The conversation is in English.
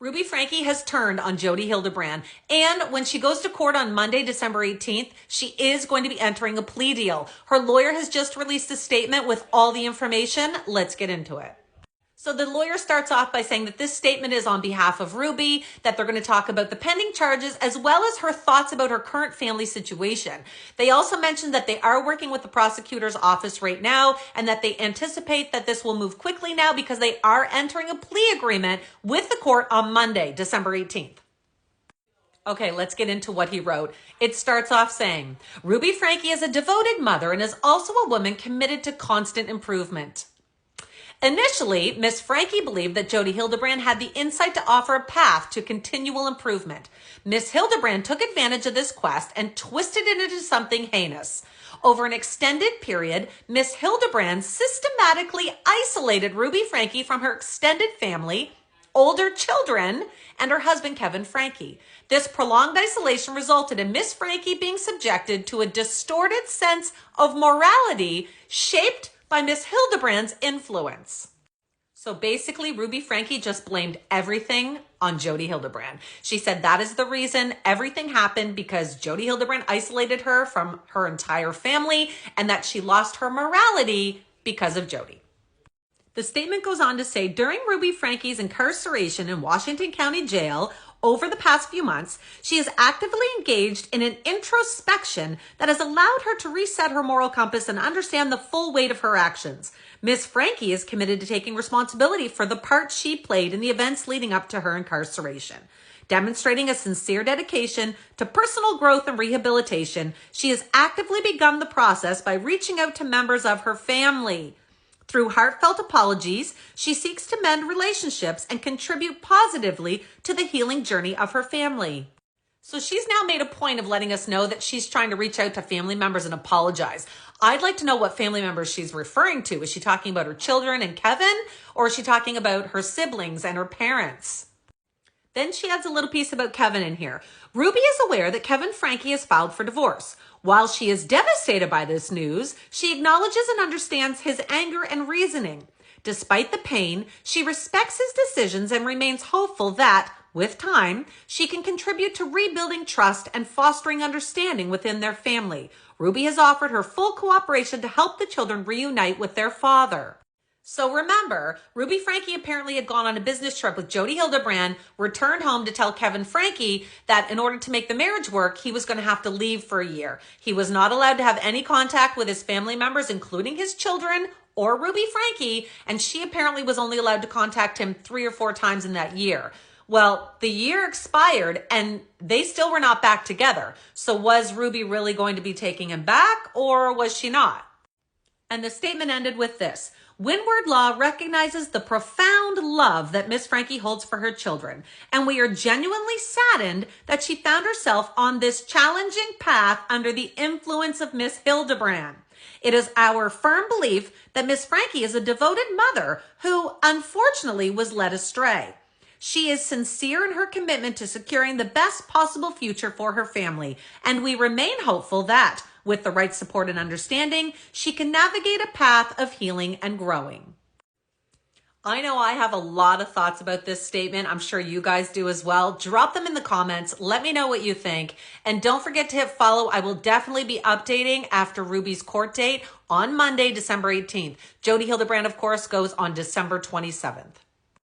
Ruby Franke has turned on Jody Hildebrand, and when she goes to court on Monday, December 18th, she is going to be entering a plea deal. Her lawyer has just released a statement with all the information. Let's get into it. So the lawyer starts off by saying that this statement is on behalf of Ruby, that they're going to talk about the pending charges as well as her thoughts about her current family situation. They also mentioned that they are working with the prosecutor's office right now and that they anticipate that this will move quickly now because they are entering a plea agreement with the court on Monday, December 18th. Okay, let's get into what he wrote. It starts off saying, Ruby Franke is a devoted mother and is also a woman committed to constant improvement. Initially, Miss Franke believed that Jodi Hildebrand had the insight to offer a path to continual improvement. Miss Hildebrand took advantage of this quest and twisted it into something heinous. Over an extended period, Miss Hildebrand systematically isolated Ruby Franke from her extended family, older children, and her husband, Kevin Franke. This prolonged isolation resulted in Miss Franke being subjected to a distorted sense of morality shaped by Miss Hildebrand's influence. So basically, Ruby Franke just blamed everything on Jodi Hildebrand. She said that is the reason everything happened because Jodi Hildebrand isolated her from her entire family and that she lost her morality because of Jodi. The statement goes on to say, during Ruby Franke's incarceration in Washington County Jail over the past few months, she has actively engaged in an introspection that has allowed her to reset her moral compass and understand the full weight of her actions. Miss Franke is committed to taking responsibility for the part she played in the events leading up to her incarceration. Demonstrating a sincere dedication to personal growth and rehabilitation, she has actively begun the process by reaching out to members of her family. Through heartfelt apologies, she seeks to mend relationships and contribute positively to the healing journey of her family. So she's now made a point of letting us know that she's trying to reach out to family members and apologize. I'd like to know what family members she's referring to. Is she talking about her children and Kevin, or is she talking about her siblings and her parents? Then she adds a little piece about Kevin in here. Ruby is aware that Kevin Franke has filed for divorce. While she is devastated by this news, she acknowledges and understands his anger and reasoning. Despite the pain, she respects his decisions and remains hopeful that, with time, she can contribute to rebuilding trust and fostering understanding within their family. Ruby has offered her full cooperation to help the children reunite with their father. So remember, Ruby Franke apparently had gone on a business trip with Jodi Hildebrand, returned home to tell Kevin Franke that in order to make the marriage work, he was going to have to leave for a year. He was not allowed to have any contact with his family members, including his children or Ruby Franke, and she apparently was only allowed to contact him 3 or 4 times in that year. Well, the year expired and they still were not back together. So was Ruby really going to be taking him back, or was she not? And the statement ended with this. Windward Law recognizes the profound love that Miss Franke holds for her children, and we are genuinely saddened that she found herself on this challenging path under the influence of Miss Hildebrand. It is our firm belief that Miss Franke is a devoted mother who, unfortunately, was led astray. She is sincere in her commitment to securing the best possible future for her family, and we remain hopeful that, with the right support and understanding, she can navigate a path of healing and growing. I know I have a lot of thoughts about this statement. I'm sure you guys do as well. Drop them in the comments. Let me know what you think. And don't forget to hit follow. I will definitely be updating after Ruby's court date on Monday, December 18th. Jodi Hildebrand, of course, goes on December 27th.